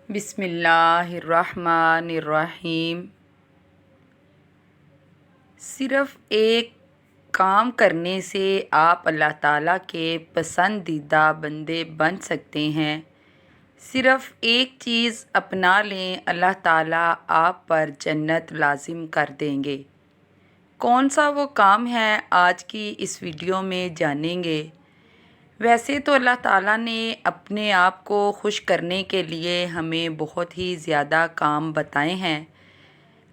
بسم اللہ الرحمن الرحیم۔ صرف ایک کام کرنے سے آپ اللہ تعالیٰ کے پسندیدہ بندے بن سکتے ہیں۔ صرف ایک چیز اپنا لیں، اللہ تعالیٰ آپ پر جنت لازم کر دیں گے۔ کون سا وہ کام ہے، آج کی اس ویڈیو میں جانیں گے۔ ویسے تو اللہ تعالیٰ نے اپنے آپ کو خوش کرنے کے لیے ہمیں بہت ہی زیادہ کام بتائے ہیں،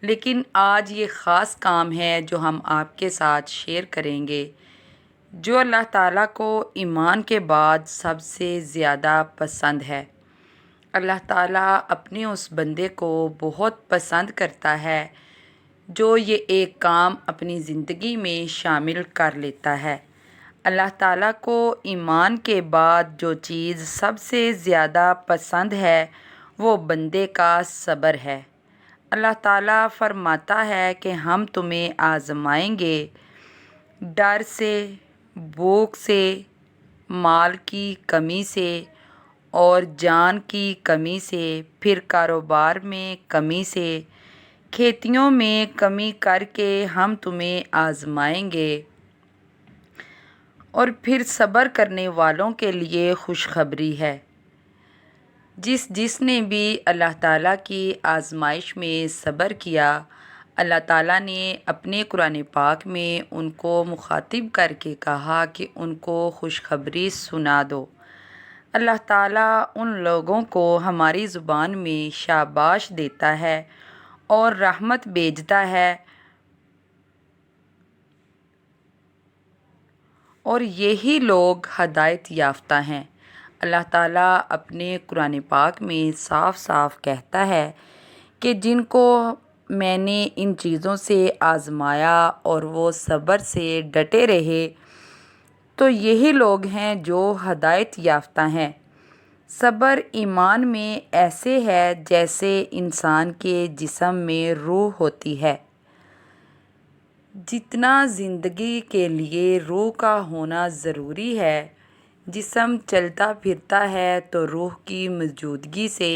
لیکن آج یہ خاص کام ہے جو ہم آپ کے ساتھ شیئر کریں گے، جو اللہ تعالیٰ کو ایمان کے بعد سب سے زیادہ پسند ہے۔ اللہ تعالیٰ اپنے اس بندے کو بہت پسند کرتا ہے جو یہ ایک کام اپنی زندگی میں شامل کر لیتا ہے۔ اللہ تعالیٰ کو ایمان کے بعد جو چیز سب سے زیادہ پسند ہے وہ بندے کا صبر ہے۔ اللہ تعالیٰ فرماتا ہے کہ ہم تمہیں آزمائیں گے، ڈر سے، بھوک سے، مال کی کمی سے اور جان کی کمی سے، پھر کاروبار میں کمی سے، کھیتیوں میں کمی کر کے ہم تمہیں آزمائیں گے، اور پھر صبر کرنے والوں کے لیے خوشخبری ہے۔ جس نے بھی اللہ تعالیٰ کی آزمائش میں صبر کیا، اللہ تعالیٰ نے اپنے قرآن پاک میں ان کو مخاطب کر کے کہا کہ ان کو خوشخبری سنا دو۔ اللہ تعالیٰ ان لوگوں کو ہماری زبان میں شاباش دیتا ہے اور رحمت بھیجتا ہے، اور یہی لوگ ہدایت یافتہ ہیں۔ اللہ تعالیٰ اپنے قرآن پاک میں صاف صاف کہتا ہے کہ جن کو میں نے ان چیزوں سے آزمایا اور وہ صبر سے ڈٹے رہے تو یہی لوگ ہیں جو ہدایت یافتہ ہیں۔ صبر ایمان میں ایسے ہے جیسے انسان کے جسم میں روح ہوتی ہے۔ جتنا زندگی کے لیے روح کا ہونا ضروری ہے، جسم چلتا پھرتا ہے تو روح کی موجودگی سے،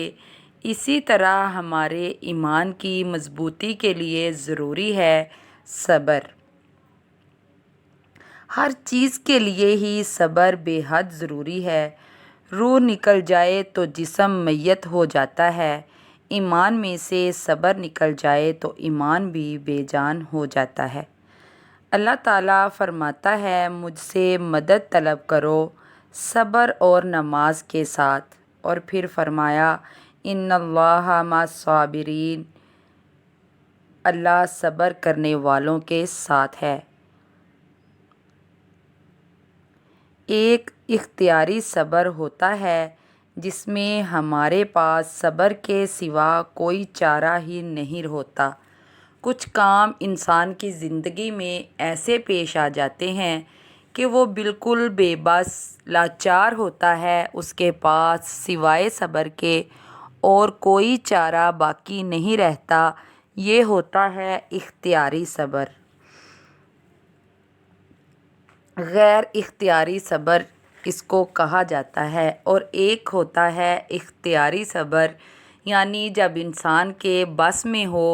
اسی طرح ہمارے ایمان کی مضبوطی کے لیے ضروری ہے صبر۔ ہر چیز کے لیے ہی صبر بے حد ضروری ہے۔ روح نکل جائے تو جسم میت ہو جاتا ہے، ایمان میں سے صبر نکل جائے تو ایمان بھی بے جان ہو جاتا ہے۔ اللہ تعالیٰ فرماتا ہے مجھ سے مدد طلب کرو صبر اور نماز کے ساتھ، اور پھر فرمایا ان اللہ مع الصابرین، اللہ صبر کرنے والوں کے ساتھ ہے۔ ایک اختیاری صبر ہوتا ہے جس میں ہمارے پاس صبر کے سوا کوئی چارہ ہی نہیں ہوتا۔ کچھ کام انسان کی زندگی میں ایسے پیش آ جاتے ہیں کہ وہ بالکل بے بس لاچار ہوتا ہے، اس کے پاس سوائے صبر کے اور کوئی چارہ باقی نہیں رہتا۔ یہ ہوتا ہے اختیاری صبر۔ غیر اختیاری صبر اس کو کہا جاتا ہے، اور ایک ہوتا ہے اختیاری صبر، یعنی جب انسان کے بس میں ہو،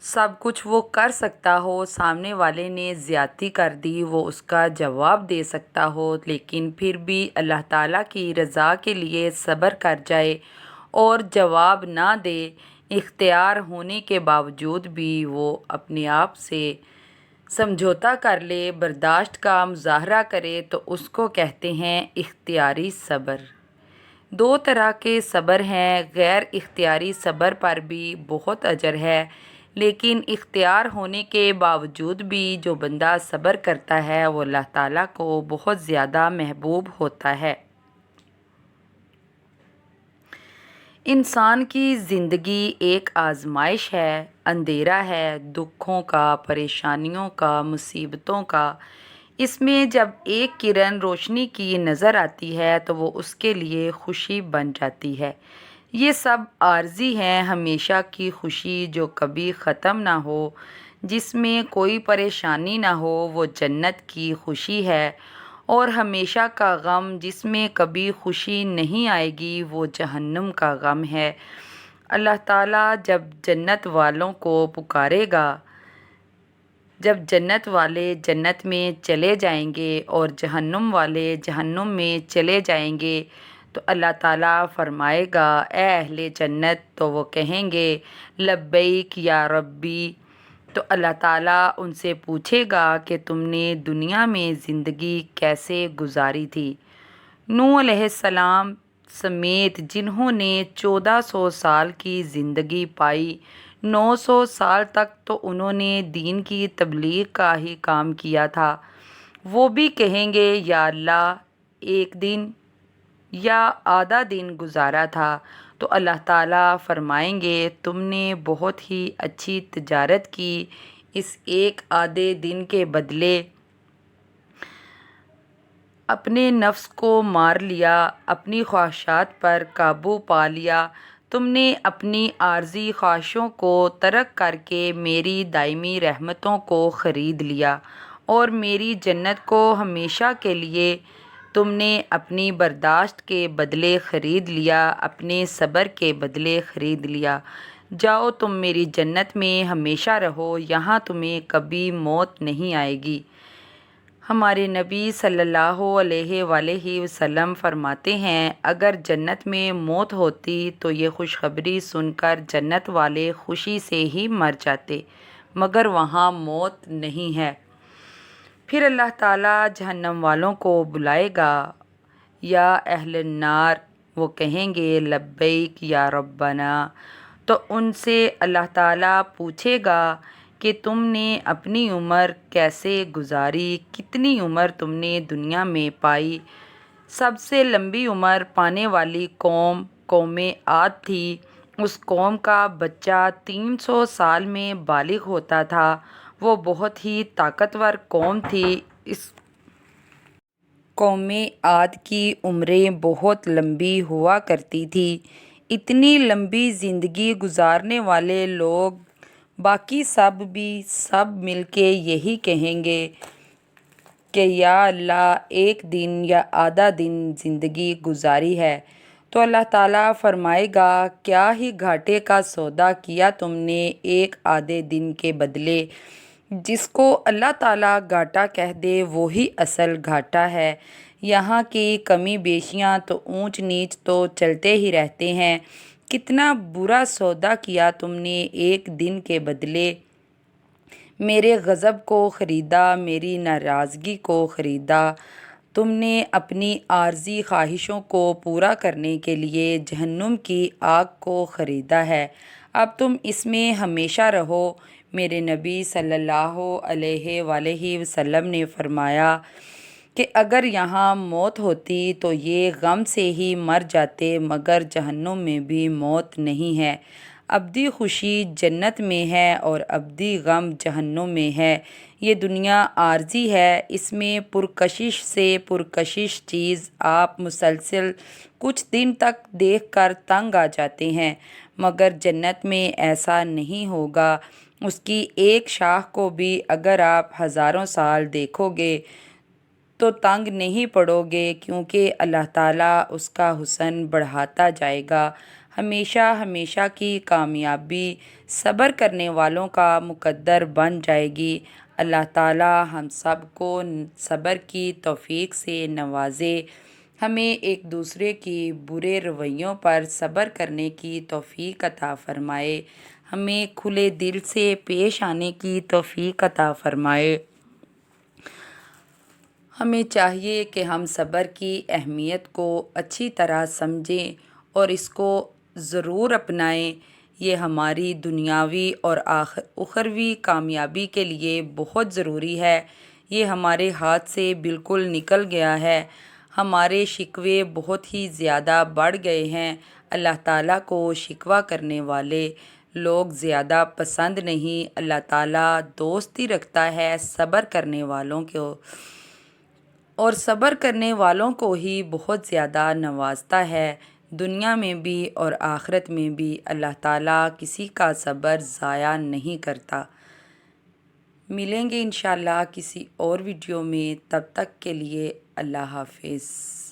سب کچھ وہ کر سکتا ہو، سامنے والے نے زیادتی کر دی وہ اس کا جواب دے سکتا ہو، لیکن پھر بھی اللہ تعالیٰ کی رضا کے لیے صبر کر جائے اور جواب نہ دے، اختیار ہونے کے باوجود بھی وہ اپنے آپ سے سمجھوتا کر لے، برداشت کا مظاہرہ کرے، تو اس کو کہتے ہیں اختیاری صبر۔ دو طرح کے صبر ہیں۔ غیر اختیاری صبر پر بھی بہت اجر ہے، لیکن اختیار ہونے کے باوجود بھی جو بندہ صبر کرتا ہے وہ اللہ تعالیٰ کو بہت زیادہ محبوب ہوتا ہے۔ انسان کی زندگی ایک آزمائش ہے، اندھیرا ہے، دکھوں کا، پریشانیوں کا، مصیبتوں کا۔ اس میں جب ایک کرن روشنی کی نظر آتی ہے تو وہ اس کے لیے خوشی بن جاتی ہے۔ یہ سب عارضی ہیں، ہمیشہ کی خوشی جو کبھی ختم نہ ہو، جس میں کوئی پریشانی نہ ہو، وہ جنت کی خوشی ہے، اور ہمیشہ کا غم جس میں کبھی خوشی نہیں آئے گی وہ جہنم کا غم ہے۔ اللہ تعالیٰ جب جنت والوں کو پکارے گا، جب جنت والے جنت میں چلے جائیں گے اور جہنم والے جہنم میں چلے جائیں گے تو اللہ تعالیٰ فرمائے گا اے اہل جنت، تو وہ کہیں گے لبیک یا ربی۔ تو اللہ تعالیٰ ان سے پوچھے گا کہ تم نے دنیا میں زندگی کیسے گزاری تھی؟ نوح علیہ السلام سمیت جنہوں نے 1400 سال کی زندگی پائی، 900 سال تک تو انہوں نے دین کی تبلیغ کا ہی کام کیا تھا، وہ بھی کہیں گے یا اللہ ایک دن یا آدھا دن گزارا تھا۔ تو اللہ تعالیٰ فرمائیں گے تم نے بہت ہی اچھی تجارت کی، اس ایک آدھے دن کے بدلے اپنے نفس کو مار لیا، اپنی خواہشات پر قابو پا لیا، تم نے اپنی عارضی خواہشوں کو ترک کر کے میری دائمی رحمتوں کو خرید لیا، اور میری جنت کو ہمیشہ کے لیے تم نے اپنی برداشت کے بدلے خرید لیا، اپنے صبر کے بدلے خرید لیا۔ جاؤ تم میری جنت میں ہمیشہ رہو، یہاں تمہیں کبھی موت نہیں آئے گی۔ ہمارے نبی صلی اللہ علیہ وآلہ وسلم فرماتے ہیں اگر جنت میں موت ہوتی تو یہ خوشخبری سن کر جنت والے خوشی سے ہی مر جاتے، مگر وہاں موت نہیں ہے۔ پھر اللہ تعالیٰ جہنم والوں کو بلائے گا یا اہل النار، وہ کہیں گے لبیک یا ربنا۔ تو ان سے اللہ تعالیٰ پوچھے گا کہ تم نے اپنی عمر کیسے گزاری، کتنی عمر تم نے دنیا میں پائی؟ سب سے لمبی عمر پانے والی قوم عاد تھی۔ اس قوم کا بچہ 300 سال میں بالغ ہوتا تھا، وہ بہت ہی طاقتور قوم تھی۔ اس قوم عاد کی عمریں بہت لمبی ہوا کرتی تھیں۔ اتنی لمبی زندگی گزارنے والے لوگ باقی سب مل کے یہی کہیں گے کہ یا اللہ ایک دن یا آدھا دن زندگی گزاری ہے۔ تو اللہ تعالیٰ فرمائے گا کیا ہی گھاٹے کا سودا کیا تم نے ایک آدھے دن کے بدلے۔ جس کو اللہ تعالیٰ گھاٹا کہہ دے وہی اصل گھاٹا ہے۔ یہاں کی کمی بیشیاں تو اونچ نیچ تو چلتے ہی رہتے ہیں۔ کتنا برا سودا کیا تم نے ایک دن کے بدلے، میرے غضب کو خریدا، میری ناراضگی کو خریدا۔ تم نے اپنی عارضی خواہشوں کو پورا کرنے کے لیے جہنم کی آگ کو خریدا ہے، اب تم اس میں ہمیشہ رہو۔ میرے نبی صلی اللہ علیہ وآلہ وسلم نے فرمایا کہ اگر یہاں موت ہوتی تو یہ غم سے ہی مر جاتے، مگر جہنم میں بھی موت نہیں ہے۔ ابدی خوشی جنت میں ہے اور ابدی غم جہنم میں ہے۔ یہ دنیا عارضی ہے، اس میں پرکشش سے پرکشش چیز آپ مسلسل کچھ دن تک دیکھ کر تنگ آ جاتے ہیں، مگر جنت میں ایسا نہیں ہوگا۔ اس کی ایک شاخ کو بھی اگر آپ ہزاروں سال دیکھو گے تو تنگ نہیں پڑو گے، کیونکہ اللہ تعالیٰ اس کا حسن بڑھاتا جائے گا۔ ہمیشہ ہمیشہ کی کامیابی صبر کرنے والوں کا مقدر بن جائے گی۔ اللہ تعالیٰ ہم سب کو صبر کی توفیق سے نوازے، ہمیں ایک دوسرے کی برے رویوں پر صبر کرنے کی توفیق عطا فرمائے، ہمیں کھلے دل سے پیش آنے کی توفیق عطا فرمائے۔ ہمیں چاہیے کہ ہم صبر کی اہمیت کو اچھی طرح سمجھیں اور اس کو ضرور اپنائیں۔ یہ ہماری دنیاوی اور اخروی کامیابی کے لیے بہت ضروری ہے۔ یہ ہمارے ہاتھ سے بالکل نکل گیا ہے، ہمارے شکوے بہت ہی زیادہ بڑھ گئے ہیں۔ اللہ تعالیٰ کو شکوہ کرنے والے لوگ زیادہ پسند نہیں۔ اللہ تعالیٰ دوستی رکھتا ہے صبر کرنے والوں کو، اور صبر کرنے والوں کو ہی بہت زیادہ نوازتا ہے۔ دنیا میں بھی اور آخرت میں بھی اللہ تعالیٰ کسی کا صبر ضائع نہیں کرتا۔ ملیں گے انشاءاللہ کسی اور ویڈیو میں، تب تک کے لیے اللہ حافظ.